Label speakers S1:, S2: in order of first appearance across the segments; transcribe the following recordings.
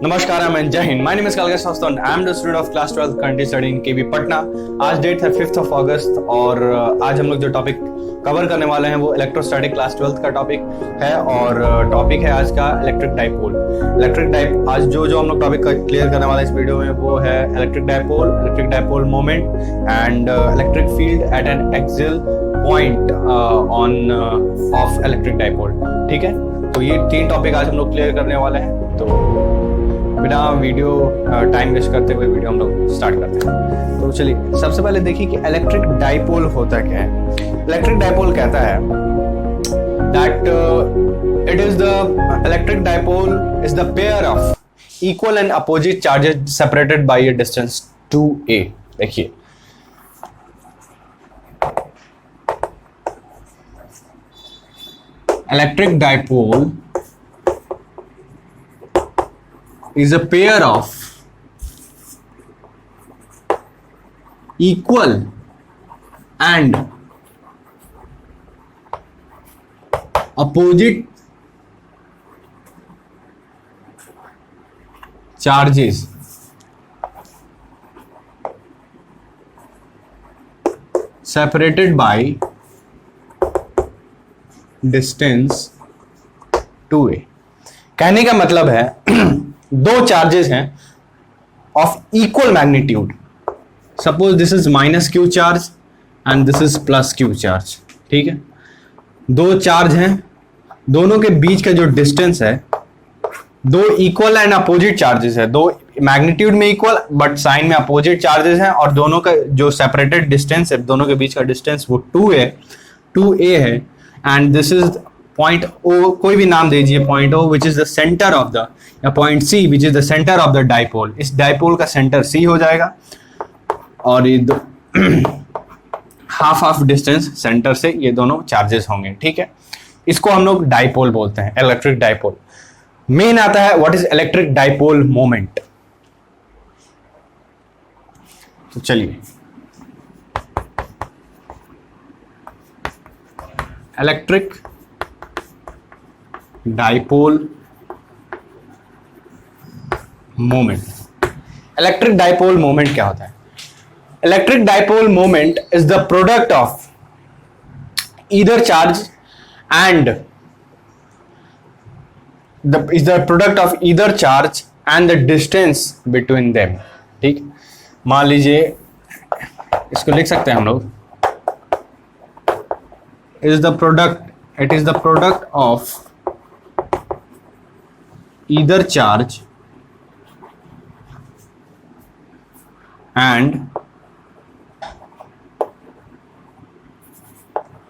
S1: नमस्कार, मैं जय हिंद। माय नेम इज कालका सस्तन। I am the student of class 12 currently studying KV Patna. आज डेट है 5th of अगस्त और आज हम लोग जो टॉपिक कवर करने वाले हैं वो इलेक्ट्रोस्टैटिक क्लास 12th का टॉपिक है और टॉपिक है आज का इलेक्ट्रिक डाइपोल। आज जो हम लोग टॉपिक क्लियर करने वाले इस वीडियो में वो है electric dipole moment and electric field eight N axial point on off electric dipole. ठीक है, तो ये 3 टॉपिक आज हम लोग क्लियर करने वाले हैं। तो बिना वीडियो टाइम वेस्ट करते हुए वीडियो हम लोग स्टार्ट करते हैं। तो चलिए सबसे पहले देखिए कि इलेक्ट्रिक डाइपोल होता क्या है। इलेक्ट्रिक डाइपोल कहता है that it is the electric dipole is the pair of equal and opposite charges separated by a distance 2a। देखिए electric dipole is a pair of equal and opposite charges separated by distance 2a। कहने का मतलब है दो charges हैं of equal magnitude. Suppose this is minus Q charge and this is plus Q charge. ठीक है, दो चार्ज हैं, दोनों के बीच का जो डिस्टेंस है, दो इक्वल एंड अपोजिट चार्जेस है, दो मैग्नीट्यूड में इक्वल बट साइन में अपोजिट चार्जेस हैं और दोनों का जो सेपरेटेड डिस्टेंस है, दोनों के बीच का डिस्टेंस वो 2a है and this is point O, कोई भी नाम दीजिए, point O which is the centre of the, या point C which is the centre of the dipole. इस डाइपोल का सेंटर सी हो जाएगा और ये हाफ डिस्टेंस सेंटर से ये दोनों चार्जेस होंगे। ठीक है, इसको हम लोग डाइपोल बोलते हैं, इलेक्ट्रिक डाइपोल। मेन आता है what is electric dipole moment. तो चलिए electric dipole moment. Electric dipole moment क्या होता है? Electric dipole moment is the product of either charge and the distance between them. ठीक, मान लीजिए इसको लिख सकते हैं हम लोग, it is the product of either charge and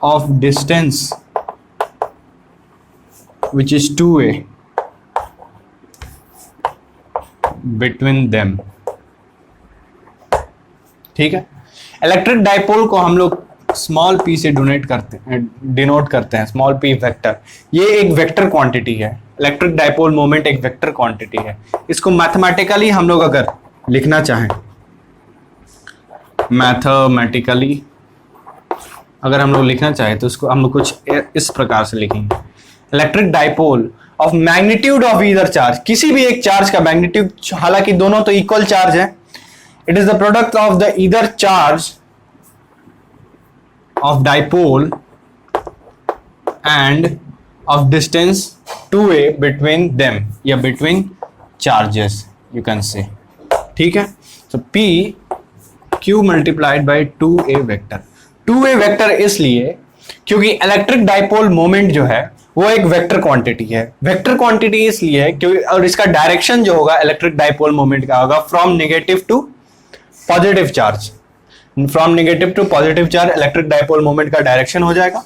S1: of distance which is 2a between them। ठीक है, इलेक्ट्रिक डाइपोल को हम लोग स्मॉल p से डिनोट करते हैं, स्मॉल p वेक्टर। ये एक वेक्टर क्वांटिटी है। इलेक्ट्रिक डाइपोल मोमेंट एक वेक्टर क्वांटिटी है। इसको मैथमेटिकली हम लोग अगर लिखना चाहें, मैथमेटिकली अगर हम लोग लिखना चाहें तो इसको हम लोग कुछ इस प्रकार से लिखेंगे, electric dipole of magnitude of either charge. किसी भी एक चार्ज का मैग्नीट्यूड, हालांकि दोनों तो इक्वल चार्ज है, it is the product of the either charge of dipole and of distance 2a between them या between charges you can say। ठीक है, so p q multiplied by 2a vector. 2a vector इसलिए क्योंकि electric dipole moment जो है वो एक vector quantity है। वेक्टर क्वांटिटी इसलिए है क्योंकि, और इसका डायरेक्शन जो होगा इलेक्ट्रिक डाइपोल मोमेंट का होगा from negative to positive charge. From negative to positive charge electric dipole moment का डायरेक्शन हो जाएगा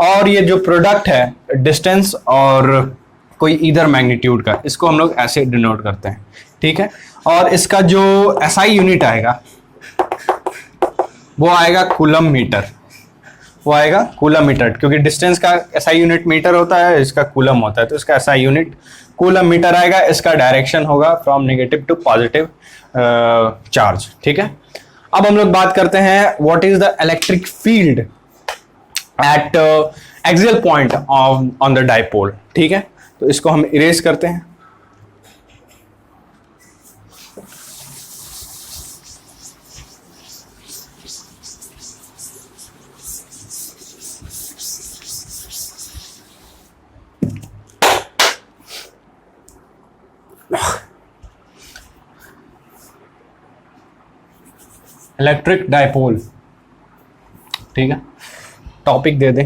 S1: और ये जो प्रोडक्ट है डिस्टेंस और कोई इधर मैग्नीट्यूड का, इसको हम लोग ऐसे डिनोट करते हैं। ठीक है, और इसका जो एसआई यूनिट आएगा वो आएगा कूलम मीटर। क्योंकि डिस्टेंस का एसआई यूनिट मीटर होता है, इसका कूलम होता है, तो इसका एसआई यूनिट कूलम मीटर आएगा। इसका डायरेक्शन होगा from negative to positive charge. ठीक है, अब हम लोग बात करते हैं what is the electric field at axial point on the dipole, ठीक है। तो इसको हम इरेज करते हैं। इलेक्ट्रिक डाइपोल, ठीक है। टॉपिक दे दें,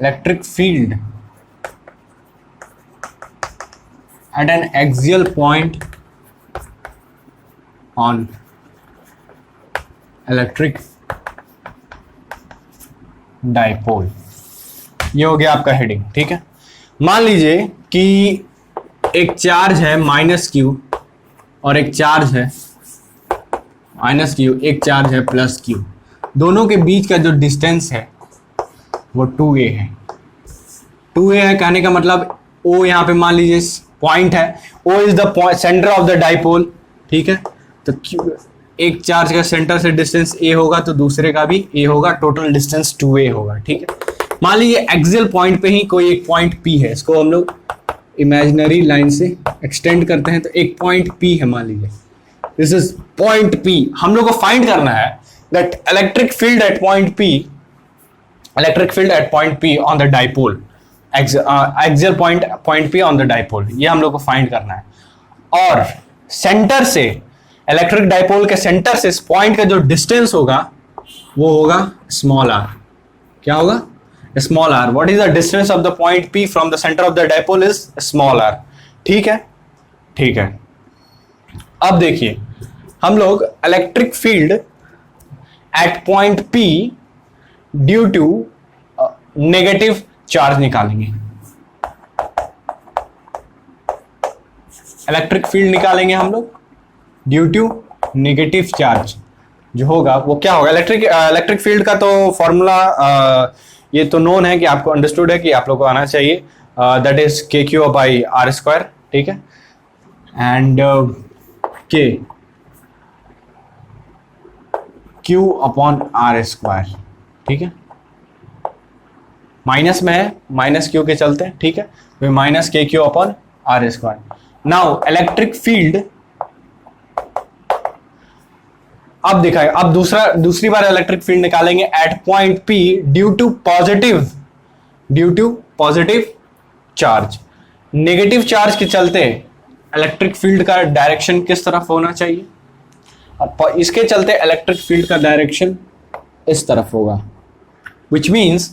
S1: electric field eight N axial point on electric dipole. ये हो गया आपका हेडिंग, ठीक है। मान लीजिए कि एक चार्ज है -q और एक चार्ज है -q, एक चार्ज है +q। दोनों के बीच का जो डिस्टेंस है वो 2a है। 2a है कहने का मतलब O यहाँ पे मान लीजिए पॉइंट है, O is the centre of the dipole, ठीक है। तो एक चार्ज का सेंटर से डिस्टेंस a होगा तो दूसरे का भी a होगा, टोटल डिस्टेंस 2a होगा, ठीक है। मान लीजिए एक्सियल पॉइंट पे ही कोई एक पॉइंट P है, इसको हम लोग इमेजिनरी लाइन से एक्सटेंड करते हैं, तो एक पॉइंट P है, मान लीजिए दिस इज पॉइंट P। हम लोग को फाइंड करना है that electric field at point P on the dipole, axial point P on the dipole, ये हम लोग को फाइंड करना है। और सेंटर से, इलेक्ट्रिक डाइपोल के सेंटर से इस पॉइंट का जो डिस्टेंस होगा वो होगा स्मॉल r। क्या होगा? Small r। What is the distance of the point P from the centre of the dipole is small r, ठीक है, ठीक है। अब देखिए हम लोग electric field at point P due to negative charge निकालेंगे। इलेक्ट्रिक फील्ड निकालेंगे हम लोग ड्यू टू नेगेटिव चार्ज, जो होगा वो क्या होगा? इलेक्ट्रिक फील्ड का तो फॉर्मूला ये तो नोन है कि आपको अंडरस्टूड है कि आप लोग को आना चाहिए, दैट इज KQ/r², ठीक है। एंड Q/r², ठीक है। माइनस में है, -q के चलते, ठीक है, तो -KQ/r²। नाउ इलेक्ट्रिक फील्ड अब दिखाएगा, अब दूसरी बार इलेक्ट्रिक फील्ड निकालेंगे at point P due to positive charge. Negative charge के चलते इलेक्ट्रिक फील्ड का डायरेक्शन किस तरफ होना चाहिए? इसके चलते इलेक्ट्रिक फील्ड का डायरेक्शन इस तरफ होगा, which means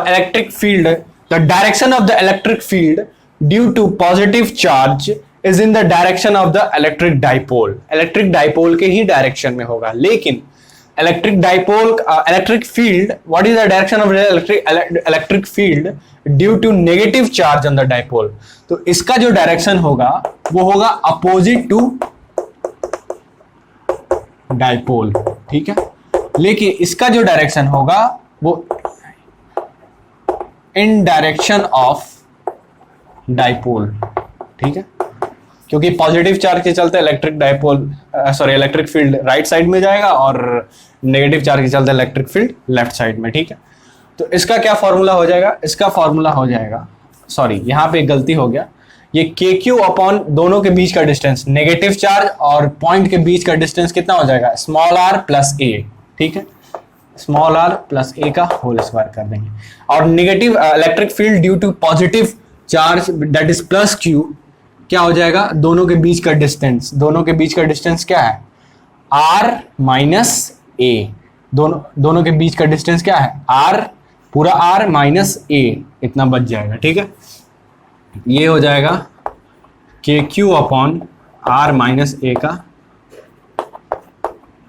S1: electric field, the direction of the electric field due to positive charge is in the direction of the electric dipole. Electric dipole के ही डायरेक्शन में होगा, लेकिन electric field, what is the direction of the electric field due to negative charge on the dipole? तो इसका जो direction होगा वो होगा अपोजिट टू डाइपोल, ठीक है। लेकिन इसका जो डायरेक्शन होगा वो इन डायरेक्शन ऑफ डाइपोल, ठीक है, क्योंकि पॉजिटिव चार्ज के चलते इलेक्ट्रिक फील्ड राइट साइड में जाएगा और नेगेटिव चार्ज के चलते इलेक्ट्रिक फील्ड लेफ्ट साइड में, ठीक है। तो इसका क्या फॉर्मूला हो जाएगा? इसका फॉर्मूला हो जाएगा, सॉरी यहाँ पे एक गलती हो गया, ये KQ अपॉन दोनों के बीच का डिस्टेंस, नेगेटिव चार्ज और पॉइंट के बीच का डिस्टेंस कितना हो जाएगा? स्मॉल r प्लस a, ठीक है, स्मॉल r प्लस a का होल स्क्वायर कर देंगे। और negative electric field due to positive charge that is plus q, क्या हो जाएगा? दोनों के बीच का डिस्टेंस क्या है? r minus a। दोनों के बीच का डिस्टेंस क्या है? r, पूरा r माइनस a, इतना बच जाएगा, ठीक है। ये हो जाएगा KQ upon r minus a का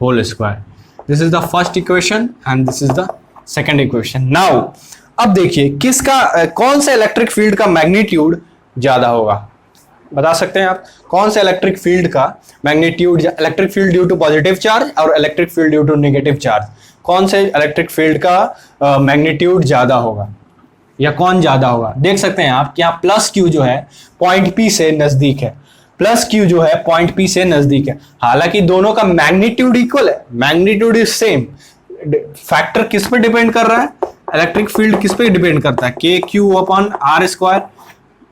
S1: whole square. This is the first equation and this is the second equation. Now अब देखिए कौन सा इलेक्ट्रिक फील्ड का मैग्नीट्यूड ज्यादा होगा? बता सकते हैं आप कौन सा इलेक्ट्रिक फील्ड का magnitude, electric field due to positive charge और electric field due to negative charge, कौन से इलेक्ट्रिक फील्ड का मैग्नीट्यूड ज्यादा होगा या कौन ज्यादा होगा? देख सकते हैं आप कि यहाँ प्लस Q जो है पॉइंट P से नजदीक है, प्लस क्यू जो है पॉइंट पी से नजदीक है। हालांकि दोनों का मैग्नीट्यूड इक्वल है, मैग्नीट्यूड इज सेम। फैक्टर किस पे डिपेंड कर रहा है, इलेक्ट्रिक फील्ड किस पे डिपेंड करता है, K Q upon are square.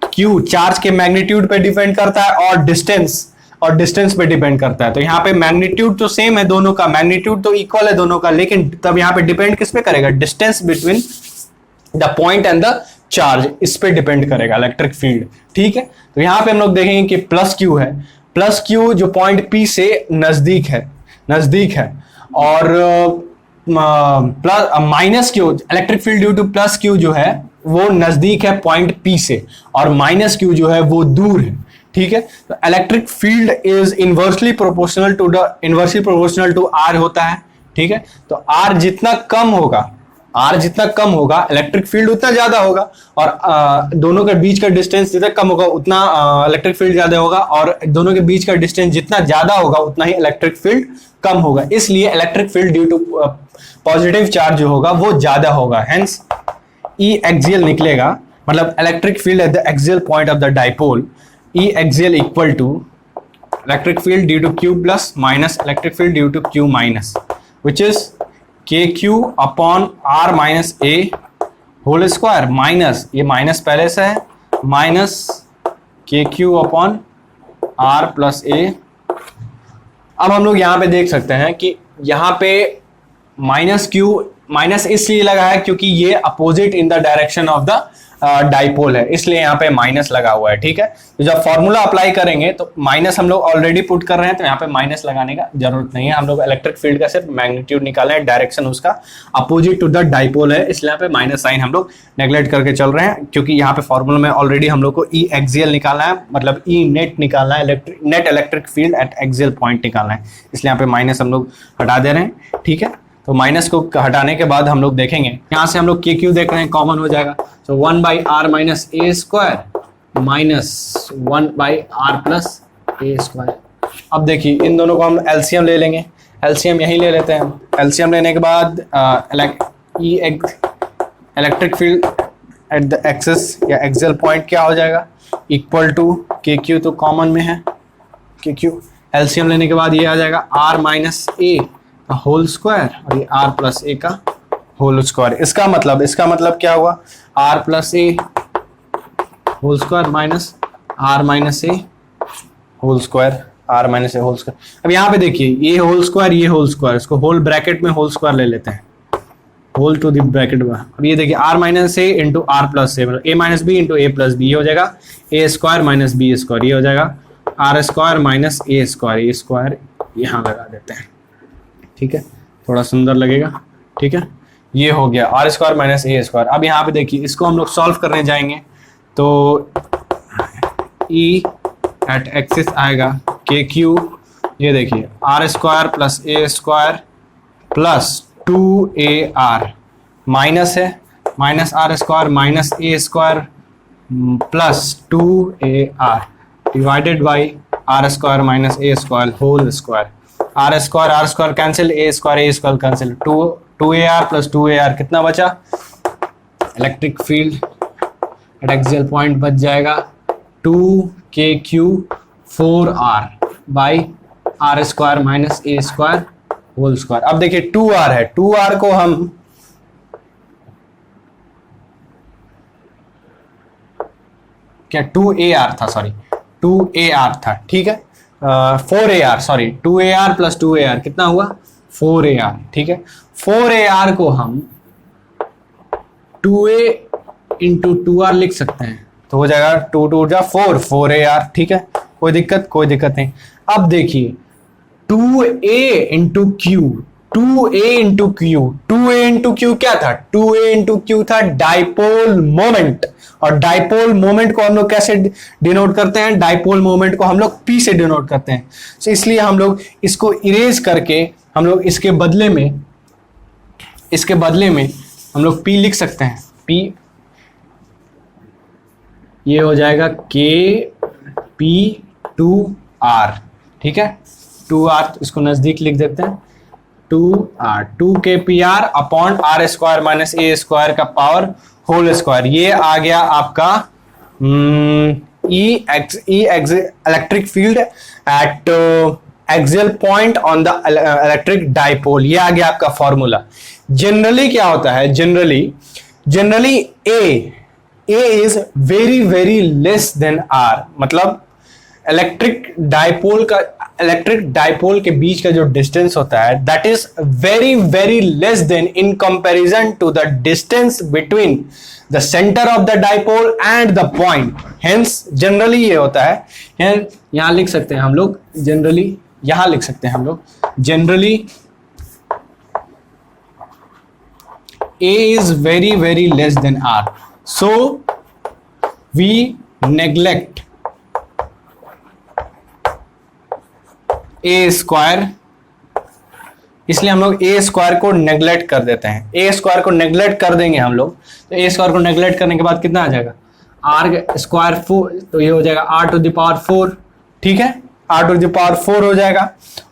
S1: Q charge के मैग्नीट्यूड पे डिपेंड करता है और डिस्टेंस पे डिपेंड करता है। तो यहाँ पे मैग्नीट्यूड तो सेम है दोनों का, मैग्नीट्यूड तो इक्वल है दोनों का, लेकिन तब यहाँ पे डिपेंड किस पे करेगा, distance between the point and the charge, इस पे डिपेंड करेगा इलेक्ट्रिक फील्ड। ठीक है, तो यहाँ पे हम लोग देखेंगे कि प्लस क्यू है, प्लस क्यू जो पॉइंट पी से नजदीक है और plus minus Q, electric field due two plus Q जो है वो नजदीक है पॉइंट पी से, और माइनस क्यू जो है वो दूर है। ठीक है, तो electric field is inversely proportional to R होता है। ठीक है, तो आर जितना कम होगा इलेक्ट्रिक फील्ड उतना ज्यादा होगा, और दोनों के बीच का डिस्टेंस जितना कम होगा उतना इलेक्ट्रिक फील्ड ज्यादा होगा, और दोनों के बीच का डिस्टेंस जितना ज्यादा होगा उतना ही इलेक्ट्रिक फील्ड कम होगा। इसलिए electric field due to positive charge जो होगा वो ज्यादा होगा, हेंस ई एक्सियल निकलेगा, मतलब electric field at the axial point of the dipole, E axial equal to electric field due to Q plus minus electric field due to Q minus, which is K Q upon R minus A whole square, minus, ये minus पहले से है, minus K Q upon R plus A. अब हम लोग यहाँ पे देख सकते हैं कि यहाँ पे माइनस क्यू, माइनस इसलिए लगा है क्योंकि ये opposite in the direction of the dipole है, इसलिए यहाँ पे माइनस लगा हुआ है। ठीक है, तो जब फॉर्मूला अप्लाई करेंगे तो माइनस हम लोग ऑलरेडी पुट कर रहे हैं, तो यहाँ पे माइनस लगाने का जरूरत नहीं है। हम लोग इलेक्ट्रिक फील्ड का सिर्फ मैग्नीट्यूड निकाले हैं, डायरेक्शन उसका अपोजिट टू द डाइपोल है, इसलिए यहाँ पे माइनस साइन हम लोग नेग्लेक्ट करके चल रहे हैं, क्योंकि यहाँ पे फॉर्मूला में ऑलरेडी हम लोग को ई एक्सियल निकालना है, मतलब ई नेट निकालना है, net electric field at axial point निकालना है, इसलिए यहाँ पे माइनस हम लोग हटा दे रहे हैं। ठीक है, तो माइनस को हटाने के बाद हम लोग देखेंगे, यहाँ से हम लोग के क्यू देख रहे हैं, कॉमन हो जाएगा, तो 1 by R minus A square minus 1 by R plus A square. अब देखिए इन दोनों को हम एलसीएम ले लेंगे, एलसीएम यही ले लेते हैं। एलसीएम लेने के बाद electric field at the axis या एक्सियल पॉइंट क्या हो जाएगा, इक्वल टू के क्यू, तो कॉमन में है के क्यू, एलसीएम लेने के बाद ये आ जाएगा आर माइनस ए का होल स्क्वायर और ये आर प्लस ए का होल स्क्वायर। इसका मतलब क्या हुआ, R plus A whole square minus R minus A whole square, R minus A whole square. अब यहाँ पे देखिए ये होल स्क्वायर, इसको होल ब्रैकेट में होल स्क्वायर ले लेते हैं, होल टू द ब्रैकेट में। अब ये देखिए R minus A into R plus A, मतलब A minus B into A plus B, ये हो जाएगा A square minus B square, ये हो जाएगा आर स्क्वायर माइनस ए स्क्वायर, ये स्क्वायर यहाँ लगा देते हैं। ठीक है, थोड़ा सुंदर लगेगा। ठीक है, ये हो गया आर स्क्वायर माइनस ए स्क्वायर। अब यहाँ पे देखिए इसको हम लोग सॉल्व करने जाएंगे, तो ई एट एक्सिस आएगा के क्यू, ये देखिए R square plus A square plus 2ar, minus है, minus R square minus A square plus 2ar divided by R square minus A square whole square. R square cancel, A square cancel, 2ar plus 2ar कितना बचा, electric field at axial point बच जाएगा 2kq 4r by R square minus A square whole square. अब देखिए 2r है, 2r को हम क्या 2ar था, सॉरी 2ar था, ठीक है 4ar, sorry 2ar plus 2ar कितना हुआ 4ar, ठीक है 4ar को हम 2a इंटू 2r लिख सकते हैं, तो हो जाएगा 2 2 जा 4 4ar, ठीक है कोई दिक्कत नहीं। अब देखिए 2a into Q, 2a into Q क्या था, 2a इंटू क्यू था डाइपोल मोमेंट, और डाइपोल मोमेंट को हम लोग कैसे डिनोट करते हैं, डाइपोल मोमेंट को हम लोग p से डिनोट करते हैं। तो इसलिए हम लोग इसको इरेज करके हम लोग इसके बदले में हम लोग p लिख सकते हैं, p ये हो जाएगा kp2r, ठीक है 2r, इसको नजदीक लिख देते हैं 2r, 2kpr upon are square minus A square का पावर होल स्क्वायर। ये आ गया आपका electric field at axial point on the electric dipole. ये आ गया आपका फॉर्मूला। जनरली क्या होता है, generally a is very very less than r, मतलब इलेक्ट्रिक डाइपोल के बीच का जो डिस्टेंस होता है that is very very less than in comparison to the distance between the centre of the dipole and the point. Hence generally ये होता है, यहां लिख सकते हैं हम लोग, जनरली यहां लिख सकते हैं हम लोग, generally A is very very less than R, so we neglect A square, इसलिए हम लोग A स्क्वायर को नेग्लेक्ट कर देते हैं। A स्क्वायर को नेग्लेक्ट कर देंगे हम लोग, तो A स्क्वायर को नेग्लेक्ट करने के बाद कितना आ जाएगा, R स्क्वायर 4, तो ये हो जाएगा R टू द पावर 4, ठीक है, R टू द पावर 4 हो जाएगा।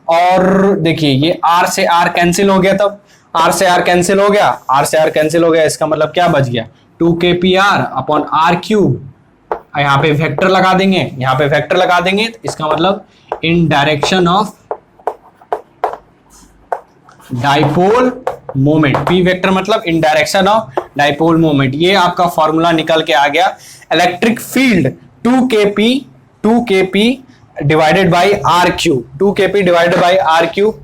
S1: और देखिए ये R से R कैंसिल हो गया, तब R से R कैंसिल हो गया, R से R कैंसिल हो गया, इसका मतलब क्या बच गया, 2kpr अपॉन R क्यूब। यहाँ पे वेक्टर लगा देंगे, यहाँ पे वेक्टर लगा देंगे, तो इसका मतलब in direction of dipole moment, P vector मतलब in direction of dipole moment. ये आपका फॉर्मूला निकल के आ गया। Electric field 2kp divided by R cube, 2kp divided by R cube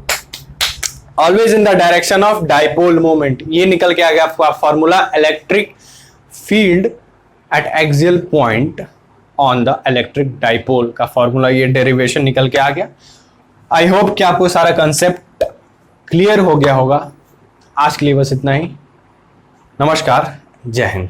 S1: always in the direction of dipole moment. ये निकल के आ गया आपका formula, electric field at axial point on the electric dipole का फॉर्मूला, ये डेरिवेशन निकल के आ गया। आई होप कि आपको सारा कंसेप्ट क्लियर हो गया होगा। आज के लिए बस इतना ही। नमस्कार, जय हिंद।